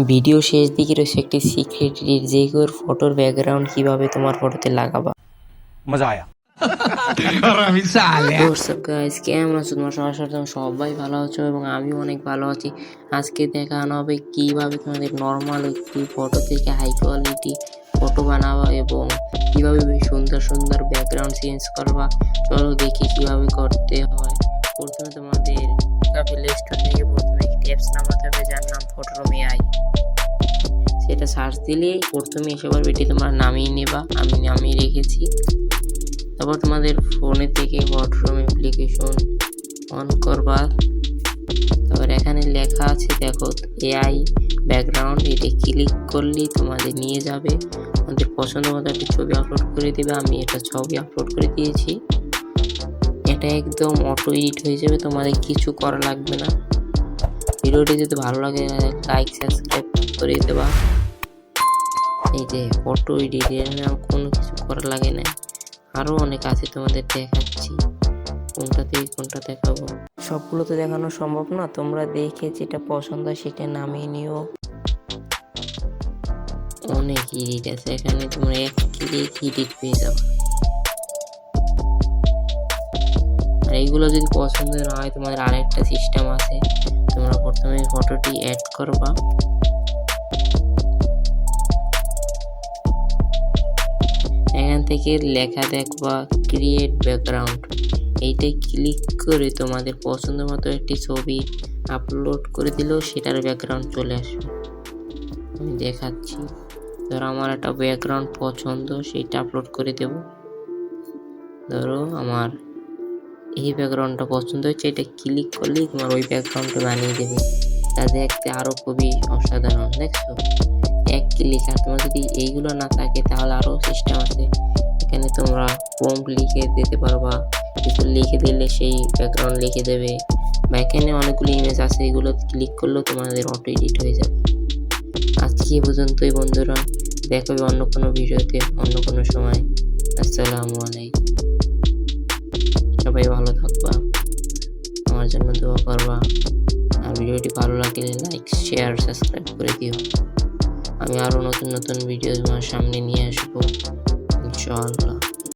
Video শেষ দিকে রয়েছে একটি সিক্রেট টিপ, যে কেউ ফটোর ব্যাকগ্রাউন্ড কিভাবে তোমার ফটোতে লাগাবা। मजा आया। হোয়াটসঅ্যাপ গাইস, কেমন আছো তোমরা? সবাই ভালো আছো এবং আমিও অনেক ভালো আছি। আজকে দেখানো হবে কিভাবে তোমাদের নর্মাল একটি ফটো থেকে হাই কোয়ালিটি ফটো বানাবা এবং কিভাবে সুন্দর সুন্দর ব্যাকগ্রাউন্ড চেঞ্জ করবা। চলো দেখি কিভাবে করতে হয়। প্রথমে তোমাদের প্লে স্টোর থেকে প্রথমে একটি অ্যাপস নামাতে হবে যার নাম ফটোরুম এআই। সেটা সার্চ দিলেই প্রথমে এসে পড়বে, এটি তোমরা নামিয়ে নেবা। আমি নামিয়ে রেখেছি। তারপর তোমাদের ফোনে থেকে ফটোরুম অ্যাপ্লিকেশন অন করবা। তারপর এখানে লেখা আছে দেখো এআই ব্যাকগ্রাউন্ড, এটি ক্লিক করলেই তোমাদের নিয়ে যাবে। আমাদের পছন্দ মতো একটি ছবি আপলোড করে দেবে। আমি এটা ছবি আপলোড করে দিয়েছি। এটা একদম অটো এডিট হয়ে যাবে, তোমাদের কিছু করা লাগবে না। ভিডিওটি যদি ভালো লাগে লাইক সাবস্ক্রাইব করে দেবা। এই যে অটো এডিট, কোনো কিছু করা লাগে না। আরও অনেক আছে, তোমাদের দেখাচ্ছি কোনটা থেকে কোনটা দেখাবো। সবগুলো তো দেখানো সম্ভব না, তোমরা দেখে যেটা পছন্দ সেটা নামিয়ে নিও। অনেক এডিট আছে এখানে, তোমরা এক ক্লিক এডিট পেয়ে যাবে। আর এইগুলো যদি পছন্দ না হয় তোমাদের আরেকটা সিস্টেম আছে। তোমরা প্রথমে ফটোটি অ্যাড করবা। এখান থেকে লেখা দেখবা ক্রিয়েট ব্যাকগ্রাউন্ড, এইটাই ক্লিক করে তোমাদের পছন্দ মতো একটি ছবি আপলোড করে দিলেও সেটার ব্যাকগ্রাউন্ড চলে আসবে। আমি দেখাচ্ছি, ধরো আমার একটা ব্যাকগ্রাউন্ড পছন্দ, সেটা আপলোড করে দেব। ধরো আমার এই ব্যাকগ্রাউন্ডটা পছন্দ হচ্ছে, এটা ক্লিক করলেই তোমার ওই ব্যাকগ্রাউন্ডটা বানিয়ে দেবে। তা দেখতে আরও খুবই অসাধারণ, দেখছো এক ক্লিক। আর তোমার যদি এইগুলো না থাকে তাহলে আরও সিস্টেম আছে। এখানে তোমরা প্রম্পট লিখে দিতে পারবা, কিছু লিখে দিলে সেই ব্যাকগ্রাউন্ড লিখে দেবে। বা এখানে অনেকগুলো ইমেজ আছে, এগুলো ক্লিক করলেও তোমাদের অটো এডিট হয়ে যাবে। আজকে এই পর্যন্তই বন্ধুরা, দেখা হবে অন্য কোনো ভিডিওতে অন্য কোনো সময়। আসসালামু আলাইকুম। সবাই ভালো থাকবা, আমার জন্য দোয়া করবা। আর ভিডিওটি ভালো লাগলে লাইক শেয়ার সাবস্ক্রাইব করে দিও। আমি আরও নতুন নতুন ভিডিও তোমার সামনে নিয়ে আসবো ইনশাআল্লাহ।